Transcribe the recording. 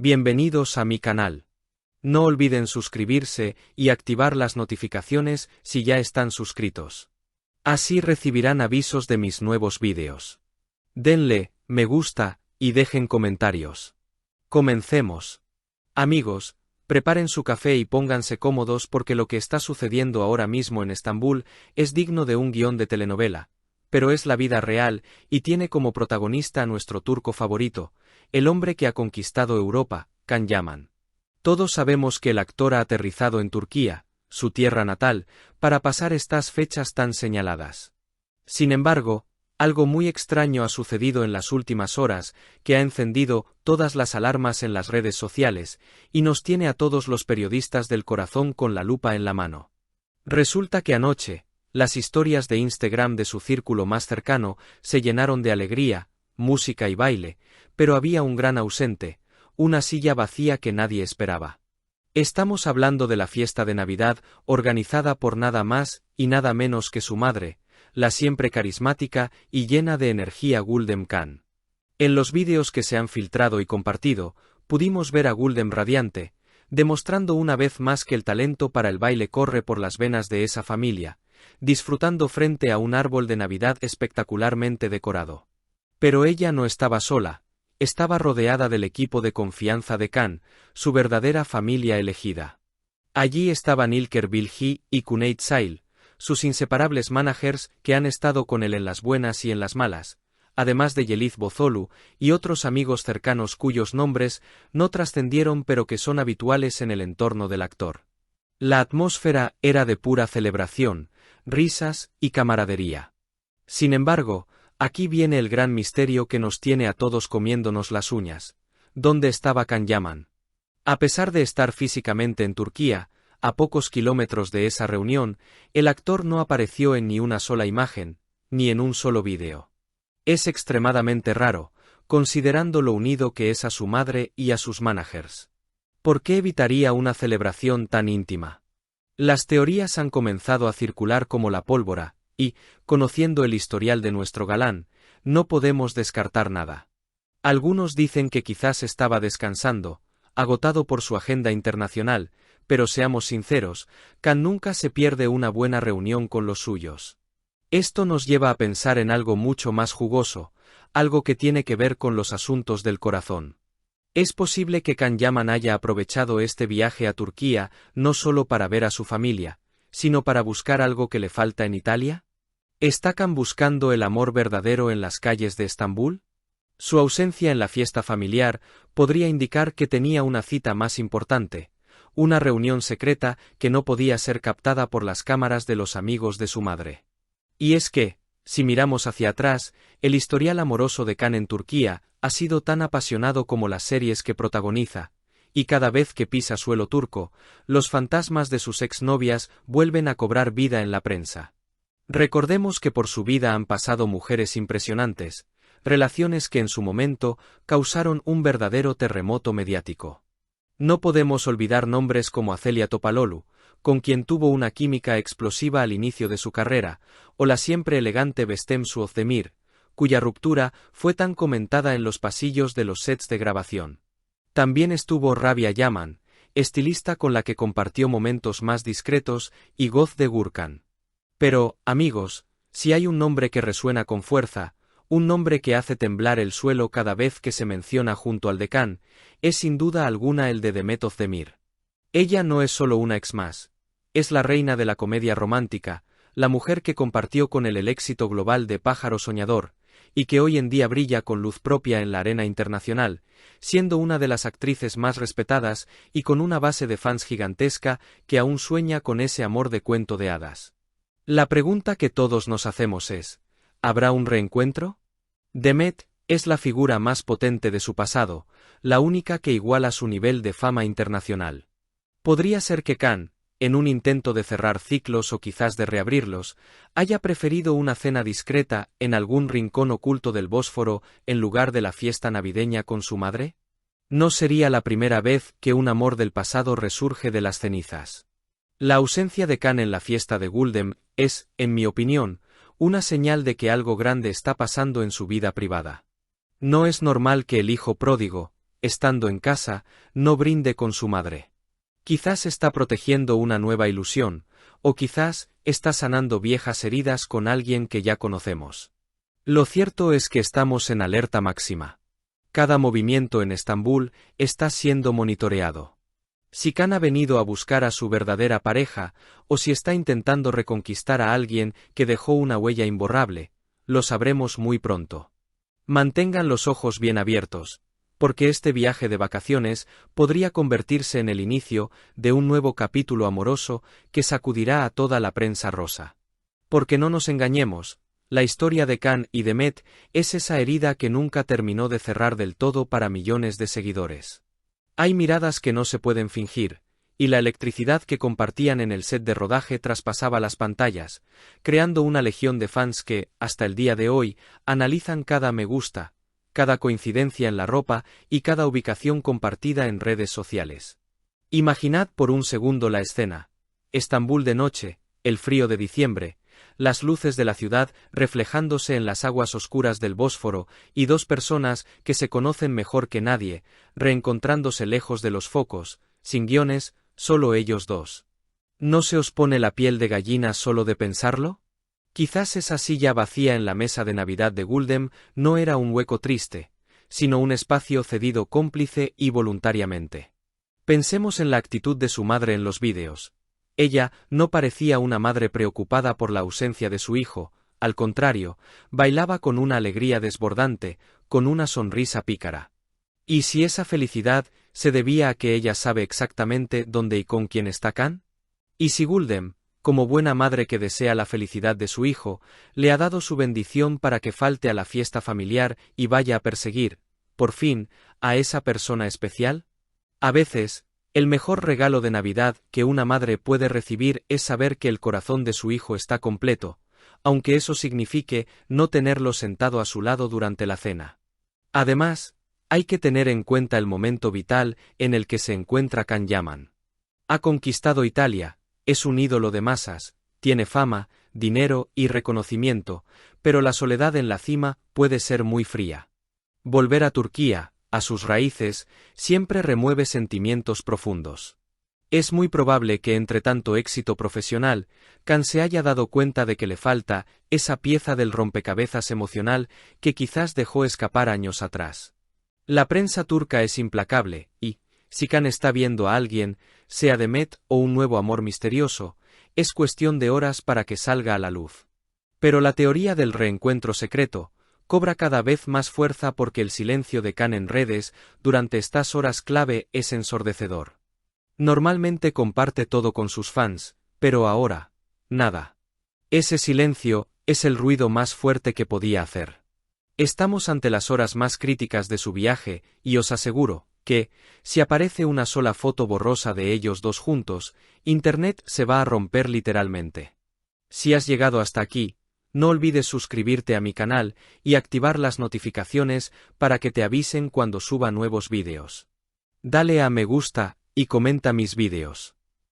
Bienvenidos a mi canal. No olviden suscribirse y activar las notificaciones si ya están suscritos. Así recibirán avisos de mis nuevos vídeos. Denle me gusta y dejen comentarios. Comencemos. Amigos, preparen su café y pónganse cómodos porque lo que está sucediendo ahora mismo en Estambul es digno de un guión de telenovela, pero es la vida real y tiene como protagonista a nuestro turco favorito, el hombre que ha conquistado Europa, Can Yaman. Todos sabemos que el actor ha aterrizado en Turquía, su tierra natal, para pasar estas fechas tan señaladas. Sin embargo, algo muy extraño ha sucedido en las últimas horas que ha encendido todas las alarmas en las redes sociales y nos tiene a todos los periodistas del corazón con la lupa en la mano. Resulta que anoche, las historias de Instagram de su círculo más cercano se llenaron de alegría, música y baile, pero había un gran ausente, una silla vacía que nadie esperaba. Estamos hablando de la fiesta de Navidad organizada por nada más y nada menos que su madre, la siempre carismática y llena de energía Güldem Can. En los vídeos que se han filtrado y compartido, pudimos ver a Güldem radiante, demostrando una vez más que el talento para el baile corre por las venas de esa familia, disfrutando frente a un árbol de Navidad espectacularmente decorado. Pero ella no estaba sola, estaba rodeada del equipo de confianza de Can, su verdadera familia elegida. Allí estaban İlker Bilgi y Cüneyt Sail, sus inseparables managers que han estado con él en las buenas y en las malas, además de Yeliz Bozolu y otros amigos cercanos cuyos nombres no trascendieron pero que son habituales en el entorno del actor. La atmósfera era de pura celebración, risas y camaradería. Sin embargo, aquí viene el gran misterio que nos tiene a todos comiéndonos las uñas. ¿Dónde estaba Can Yaman? A pesar de estar físicamente en Turquía, a pocos kilómetros de esa reunión, el actor no apareció en ni una sola imagen, ni en un solo vídeo. Es extremadamente raro, considerando lo unido que es a su madre y a sus managers. ¿Por qué evitaría una celebración tan íntima? Las teorías han comenzado a circular como la pólvora, y, conociendo el historial de nuestro galán, no podemos descartar nada. Algunos dicen que quizás estaba descansando, agotado por su agenda internacional, pero seamos sinceros, Can nunca se pierde una buena reunión con los suyos. Esto nos lleva a pensar en algo mucho más jugoso, algo que tiene que ver con los asuntos del corazón. ¿Es posible que Can Yaman haya aprovechado este viaje a Turquía no solo para ver a su familia, sino para buscar algo que le falta en Italia? ¿Está Can buscando el amor verdadero en las calles de Estambul? Su ausencia en la fiesta familiar podría indicar que tenía una cita más importante, una reunión secreta que no podía ser captada por las cámaras de los amigos de su madre. Y es que, si miramos hacia atrás, el historial amoroso de Can en Turquía ha sido tan apasionado como las series que protagoniza, y cada vez que pisa suelo turco, los fantasmas de sus exnovias vuelven a cobrar vida en la prensa. Recordemos que por su vida han pasado mujeres impresionantes, relaciones que en su momento causaron un verdadero terremoto mediático. No podemos olvidar nombres como Azelia Topaloglu, con quien tuvo una química explosiva al inicio de su carrera, o la siempre elegante Bestem Suozdemir, cuya ruptura fue tan comentada en los pasillos de los sets de grabación. También estuvo Rabia Yaman, estilista con la que compartió momentos más discretos, y Gözde Gürkan. Pero, amigos, si hay un nombre que resuena con fuerza, un nombre que hace temblar el suelo cada vez que se menciona junto al de Can, es sin duda alguna el de Demet Özdemir. Ella no es solo una ex más, es la reina de la comedia romántica, la mujer que compartió con él el éxito global de Pájaro Soñador, y que hoy en día brilla con luz propia en la arena internacional, siendo una de las actrices más respetadas y con una base de fans gigantesca que aún sueña con ese amor de cuento de hadas. La pregunta que todos nos hacemos es, ¿habrá un reencuentro? Demet es la figura más potente de su pasado, la única que iguala su nivel de fama internacional. Podría ser que Can, en un intento de cerrar ciclos o quizás de reabrirlos, haya preferido una cena discreta en algún rincón oculto del Bósforo en lugar de la fiesta navideña con su madre. No sería la primera vez que un amor del pasado resurge de las cenizas. La ausencia de Can en la fiesta de Güldem es, en mi opinión, una señal de que algo grande está pasando en su vida privada. No es normal que el hijo pródigo, estando en casa, no brinde con su madre. Quizás está protegiendo una nueva ilusión, o quizás está sanando viejas heridas con alguien que ya conocemos. Lo cierto es que estamos en alerta máxima. Cada movimiento en Estambul está siendo monitoreado. Si Khan ha venido a buscar a su verdadera pareja, o si está intentando reconquistar a alguien que dejó una huella imborrable, lo sabremos muy pronto. Mantengan los ojos bien abiertos, porque este viaje de vacaciones podría convertirse en el inicio de un nuevo capítulo amoroso que sacudirá a toda la prensa rosa. Porque no nos engañemos, la historia de Khan y Demet es esa herida que nunca terminó de cerrar del todo para millones de seguidores. Hay miradas que no se pueden fingir, y la electricidad que compartían en el set de rodaje traspasaba las pantallas, creando una legión de fans que, hasta el día de hoy, analizan cada me gusta, cada coincidencia en la ropa y cada ubicación compartida en redes sociales. Imaginad por un segundo la escena: Estambul de noche, el frío de diciembre, las luces de la ciudad reflejándose en las aguas oscuras del Bósforo y dos personas que se conocen mejor que nadie, reencontrándose lejos de los focos, sin guiones, solo ellos dos. ¿No se os pone la piel de gallina solo de pensarlo? Quizás esa silla vacía en la mesa de Navidad de Guldem no era un hueco triste, sino un espacio cedido cómplice y voluntariamente. Pensemos en la actitud de su madre en los vídeos. Ella no parecía una madre preocupada por la ausencia de su hijo, al contrario, bailaba con una alegría desbordante, con una sonrisa pícara. ¿Y si esa felicidad se debía a que ella sabe exactamente dónde y con quién está Khan? ¿Y si Guldem, como buena madre que desea la felicidad de su hijo, le ha dado su bendición para que falte a la fiesta familiar y vaya a perseguir, por fin, a esa persona especial? A veces, el mejor regalo de Navidad que una madre puede recibir es saber que el corazón de su hijo está completo, aunque eso signifique no tenerlo sentado a su lado durante la cena. Además, hay que tener en cuenta el momento vital en el que se encuentra Khan Yaman. Ha conquistado Italia, es un ídolo de masas, tiene fama, dinero y reconocimiento, pero la soledad en la cima puede ser muy fría. Volver a Turquía, a sus raíces, siempre remueve sentimientos profundos. Es muy probable que entre tanto éxito profesional, Khan se haya dado cuenta de que le falta esa pieza del rompecabezas emocional que quizás dejó escapar años atrás. La prensa turca es implacable, y, si Khan está viendo a alguien, sea Demet o un nuevo amor misterioso, es cuestión de horas para que salga a la luz. Pero la teoría del reencuentro secreto cobra cada vez más fuerza porque el silencio de Khan en redes durante estas horas clave es ensordecedor. Normalmente comparte todo con sus fans, pero ahora, nada. Ese silencio es el ruido más fuerte que podía hacer. Estamos ante las horas más críticas de su viaje, y os aseguro que, si aparece una sola foto borrosa de ellos dos juntos, Internet se va a romper literalmente. Si has llegado hasta aquí, no olvides suscribirte a mi canal y activar las notificaciones para que te avisen cuando suba nuevos vídeos. Dale a me gusta y comenta mis vídeos.